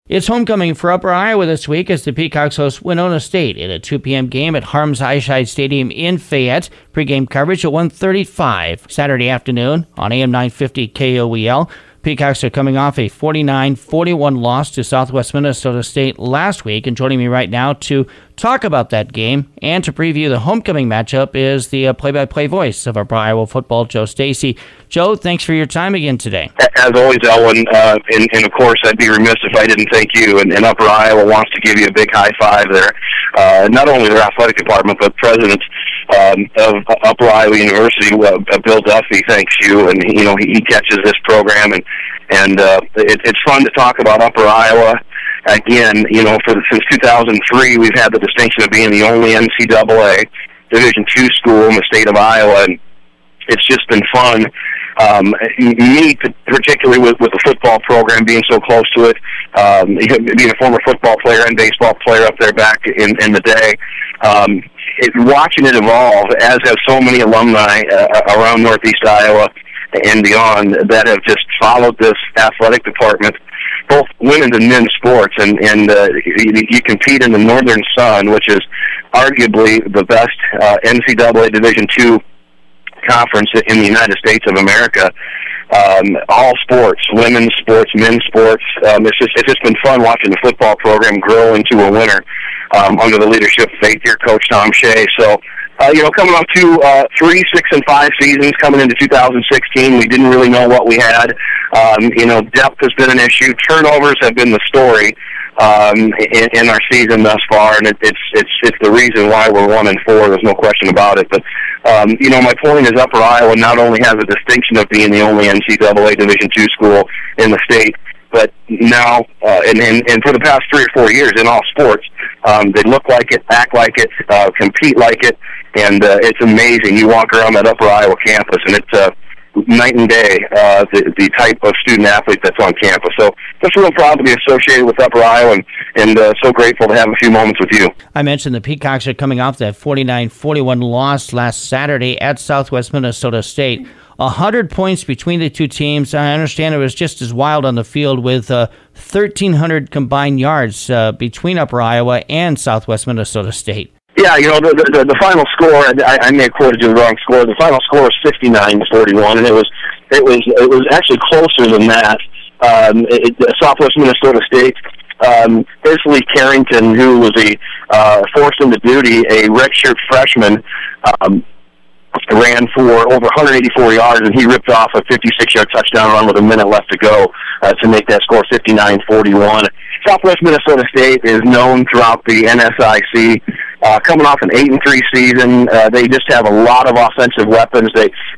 It's homecoming for Upper Iowa this week as the Peacocks host Winona State in a 2 p.m. game at Harms Eyeshide Stadium in Fayette. Pre-game coverage at 1:35 Saturday afternoon on AM 950 KOEL. Peacocks are coming off a 49-41 loss to Southwest Minnesota State last week, and joining me right now to talk about that game and to preview the homecoming matchup is the play-by-play voice of Upper Iowa football, Joe Stasi. Joe, thanks for your time again today. As always, Elwin, and of course, I'd be remiss if I didn't thank you. And Upper Iowa wants to give you a big high five there. Not only their athletic department, but President of Upper Iowa University, Bill Duffy, thanks you. And he catches this program, and it's fun to talk about Upper Iowa. Again, since 2003, we've had the distinction of being the only NCAA Division II school in the state of Iowa, and it's just been fun. Me, particularly with the football program, being so close to it, being a former football player and baseball player up there back in the day, watching it evolve, as have so many alumni around Northeast Iowa and beyond that have just followed this athletic department, both women's and men's sports, and you compete in the Northern Sun, which is arguably the best NCAA Division II conference in the United States of America. All sports, women's sports, men's sports. It's just been fun watching the football program grow into a winner under the leadership of eighth-year coach Tom Shea. So, coming up to 3, 6, and 5 seasons coming into 2016, we didn't really know what we had. Depth has been an issue. Turnovers have been the story in our season thus far, and it's the reason why we're 1-4. There's no question about it. But my point is, Upper Iowa not only has the distinction of being the only NCAA Division II school in the state, but now, and for the past 3 or 4 years in all sports, they look like it, act like it, compete like it, and it's amazing. You walk around that Upper Iowa campus, and it's night and day, the type of student athlete that's on campus. So just real proud to be associated with Upper Iowa, and so grateful to have a few moments with you. I mentioned the Peacocks are coming off that 49-41 loss last Saturday at Southwest Minnesota State. 100 points between the two teams. I understand it was just as wild on the field with 1,300 combined yards between Upper Iowa and Southwest Minnesota State. Yeah, the final score, I may have quoted you the wrong score. The final score was 69-41, and it was actually closer than that. Southwest Minnesota State, basically Carrington, who was forced into duty, a redshirt freshman, ran for over 184 yards, and he ripped off a 56-yard touchdown run with a minute left to go to make that score 59-41. Southwest Minnesota State is known throughout the NSIC. Coming off an 8-3 season, they just have a lot of offensive weapons.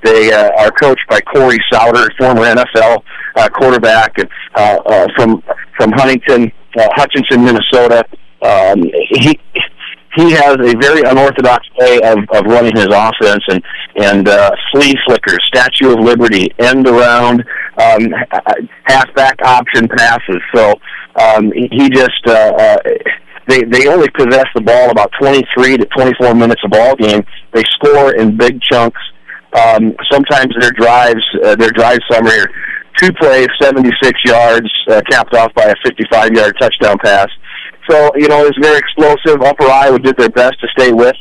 They are coached by Corey Sauter, former NFL quarterback, and from Huntington, Hutchinson, Minnesota. He has a very unorthodox way of running his offense, and flea flickers, Statue of Liberty, end around, halfback option passes. So he just they only possess the ball about 23 to 24 minutes a ball game. They score in big chunks. Sometimes their drive summary are 2 plays, 76 yards, capped off by a 55-yard touchdown pass. So, it was very explosive. Upper Iowa did their best to stay with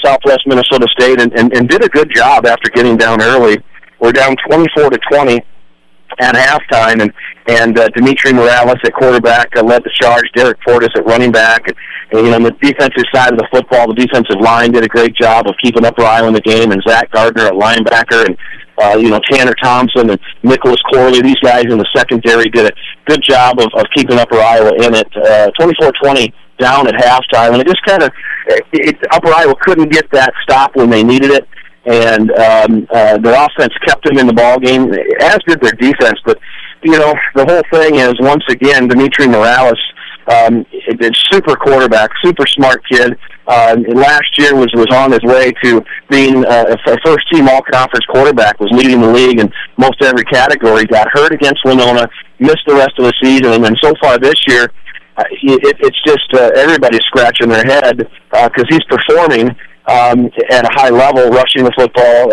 Southwest Minnesota State and did a good job after getting down early. We're down 24-20 at halftime, and Dimitri Morales at quarterback led the charge. Derek Fortis at running back. And on the defensive side of the football, the defensive line did a great job of keeping Upper Iowa in the game, and Zach Gardner at linebacker, and Tanner Thompson and Nicholas Corley, these guys in the secondary did a good job of keeping Upper Iowa in it. 24-20 down at halftime, and it just kind of Upper Iowa couldn't get that stop when they needed it, and their offense kept them in the ball game, as did their defense. But the whole thing is, once again, Dimitri Morales, a super quarterback, super smart kid. Last year was on his way to being a first-team all-conference quarterback, was leading the league in most every category, got hurt against Winona, missed the rest of the season, and so far this year, it's just everybody's scratching their head because he's performing at a high level, rushing the football,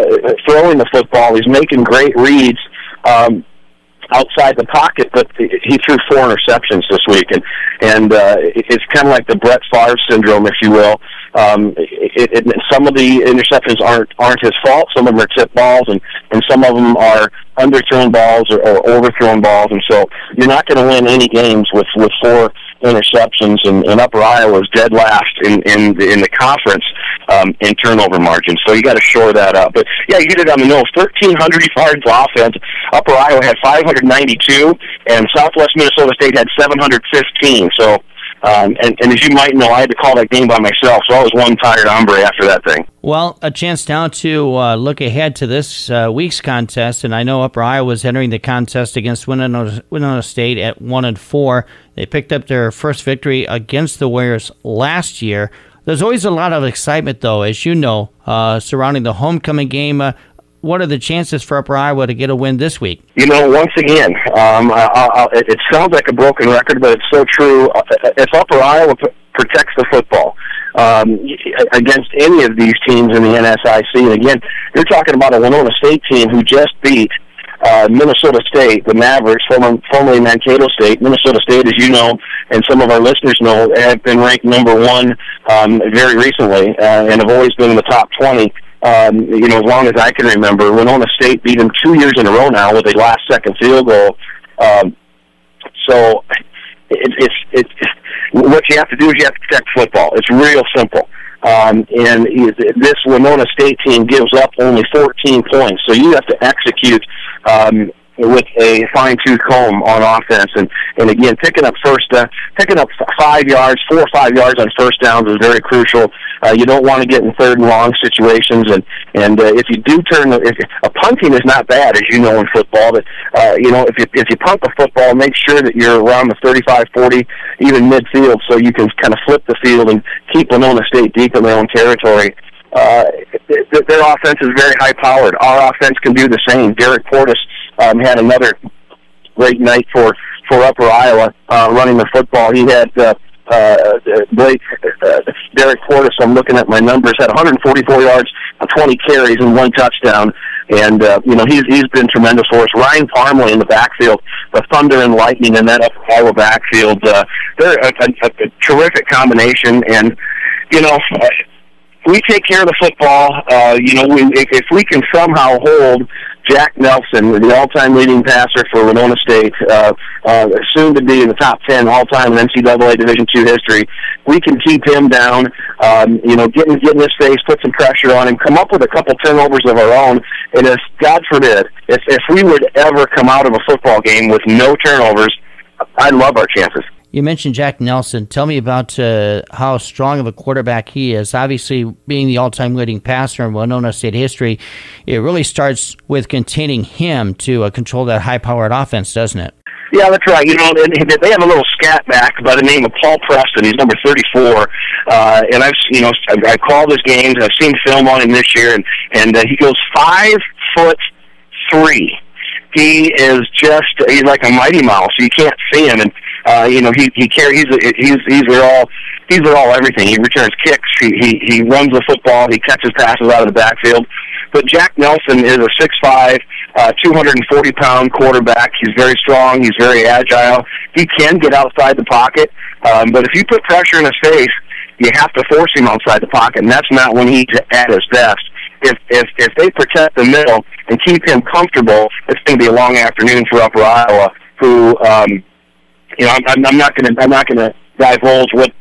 throwing the football. He's making great reads. outside the pocket, but he threw 4 interceptions this week, and it's kind of like the Brett Favre syndrome, if you will. Some of the interceptions aren't his fault. Some of them are tip balls, and some of them are underthrown balls or overthrown balls, and so you're not going to win any games with 4 interceptions, and Upper Iowa is dead last in the conference in turnover margin. So you got to shore that up. But yeah, you hit it on the nose. 1,300 yards offense. Upper Iowa had 592, and Southwest Minnesota State had 715. So. And as you might know, I had to call that game by myself, so I was one tired hombre after that thing. Well, a chance now to look ahead to this week's contest, and I know Upper Iowa was entering the contest against Winona State at 1-4. They picked up their first victory against the Warriors last year. There's always a lot of excitement, though, as you know, surrounding the homecoming game. What are the chances for Upper Iowa to get a win this week? You know, once again, it sounds like a broken record, but it's so true. If Upper Iowa protects the football against any of these teams in the NSIC, and again, you're talking about a Winona State team who just beat Minnesota State, the Mavericks, formerly Mankato State. Minnesota State, as you know, and some of our listeners know, have been ranked number 1 very recently, and have always been in the top 20. You know, as long as I can remember. Winona State beat them 2 years in a row now with a last-second field goal. So it's what you have to do is you have to protect football. It's real simple. And this Winona State team gives up only 14 points, so you have to execute with a fine-tooth comb on offense, and again, picking up 5 yards, 4 or 5 yards on first downs is very crucial. You don't want to get in third and long situations, and if you do a punting is not bad, as you know in football. But you know, if you punt the football, make sure that you're around the 35, 40, even midfield, so you can kind of flip the field and keep Winona State deep in their own territory. Their offense is very high-powered. Our offense can do the same. Derek Portis had another great night for Upper Iowa running the football. He had Derek Portis, I'm looking at my numbers, had 144 yards, 20 carries, and 1 touchdown. And, you know, he's been tremendous for us. Ryan Parmley in the backfield, the Thunder and Lightning in that Upper Iowa backfield. They're a terrific combination, and, you know, we take care of the football. You know, if we can somehow hold Jack Nelson, the all-time leading passer for Winona State, soon to be in the top 10 all-time in NCAA Division II history, we can keep him down, you know, get in his face, put some pressure on him, come up with a couple turnovers of our own, and if, God forbid, if we would ever come out of a football game with no turnovers, I love our chances. You mentioned Jack Nelson. Tell me about how strong of a quarterback he is. Obviously, being the all-time leading passer in Winona State history, it really starts with containing him to control that high-powered offense, doesn't it? Yeah, that's right. You know, they have a little scat back by the name of Paul Preston. He's number 34, and I called his games. I've seen film on him this year, and he goes 5'3". He's like a mighty mouse. You can't see him, and you know, he's their all everything. He returns kicks. He runs the football. He catches passes out of the backfield. But Jack Nelson is a 6'5", 240-pound quarterback. He's very strong. He's very agile. He can get outside the pocket, but if you put pressure in his face, you have to force him outside the pocket, and that's not when he's at his best. If they protect the middle and keep him comfortable, it's going to be a long afternoon for Upper Iowa. Who, you know, I'm not going to divulge what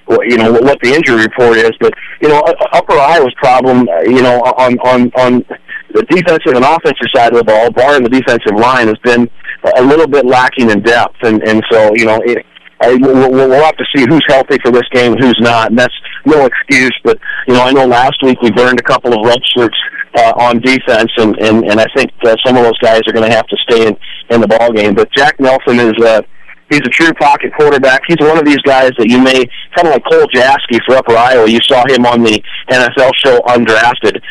the injury report is, but you know, Upper Iowa's problem, you know, on the defensive and offensive side of the ball, barring the defensive line, has been a little bit lacking in depth, and so you know. We'll have to see who's healthy for this game and who's not, and that's no excuse. But you know, I know last week we burned a couple of red shirts on defense, and I think some of those guys are going to have to stay in the ball game. But Jack Nelson is he's a true pocket quarterback. He's one of these guys that you may, kind of like Cole Jaskey for Upper Iowa. You saw him on the NFL show Undrafted.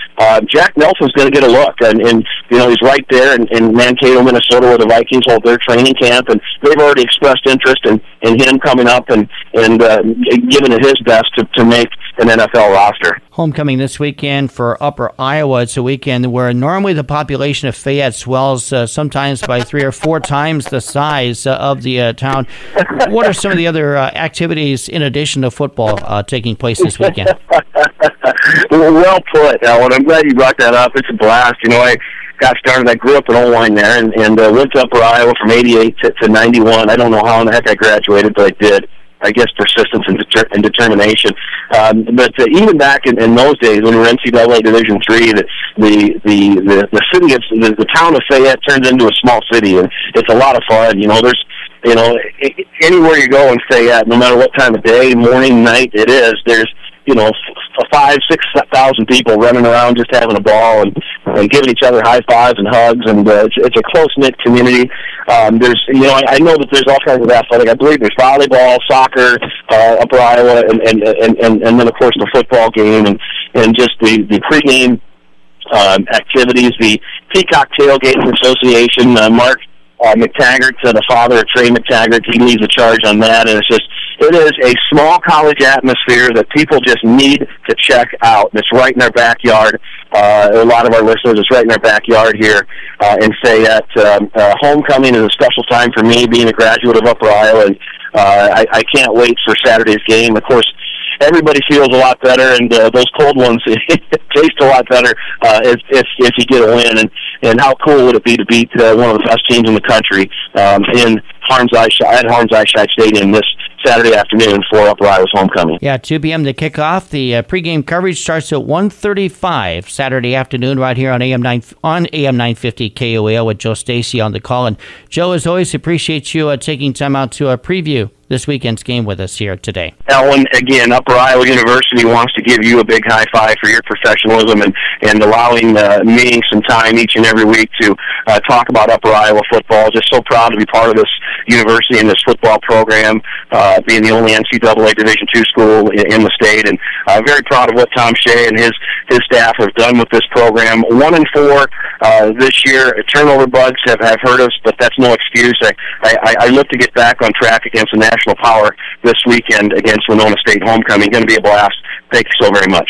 Jack Nelson's going to get a look, and you know, he's right there in Mankato, Minnesota, where the Vikings hold their training camp, and they've already expressed interest in him coming up and giving it his best to make NFL roster. Homecoming this weekend for Upper Iowa. It's a weekend where normally the population of Fayette swells sometimes by 3 or 4 times the size of the town. What are some of the other activities in addition to football taking place this weekend? Well put, Elwin. I'm glad you brought that up. It's a blast. I got started. I grew up in Elwin there and went to Upper Iowa from 88 to 91. I don't know how in the heck I graduated, but I did. I guess persistence and determination. But even back in those days when we were NCAA Division III, the city of the town of Fayette turned into a small city, and it's a lot of fun. There's anywhere you go in Fayette, no matter what time of day, morning, night it is, there's 5,000-6,000 people running around just having a ball and giving each other high fives and hugs, and it's a close knit community. There's I know that there's all kinds of athletic. I believe there's volleyball, soccer, Upper Iowa, and then of course the football game and just the pregame activities. The Peacock Tailgating Association, Mark McTaggart, the father of Trey McTaggart, he leads the charge on that, and it is a small college atmosphere that people just need to check out. It's right in our backyard. A lot of our listeners, it's right in our backyard here in Fayette. Homecoming is a special time for me, being a graduate of Upper Iowa, and I can't wait for Saturday's game. Of course, everybody feels a lot better, and those cold ones taste a lot better if you get a win. And how cool would it be to beat one of the best teams in the country in Harms Eyeshide Stadium this Saturday afternoon for Upper Iowa's homecoming. Yeah, 2 p.m. to kick off. The pregame coverage starts at 1:35 Saturday afternoon right here on AM 950 KOEL with Joe Stasi on the call. And Joe, as always, appreciate you taking time out to preview this weekend's game with us here today. Elwin, again, Upper Iowa University wants to give you a big high five for your professionalism and allowing me some time each and every week to talk about Upper Iowa football. Just so proud to be part of this university and this football program, being the only NCAA Division II school in the state, and very proud of what Tom Shea and his staff have done with this program. 1-4 this year. Turnover bugs have hurt us, but that's no excuse. I look to get back on track against the national power this weekend against Winona State homecoming. Going to be a blast. Thank you so very much.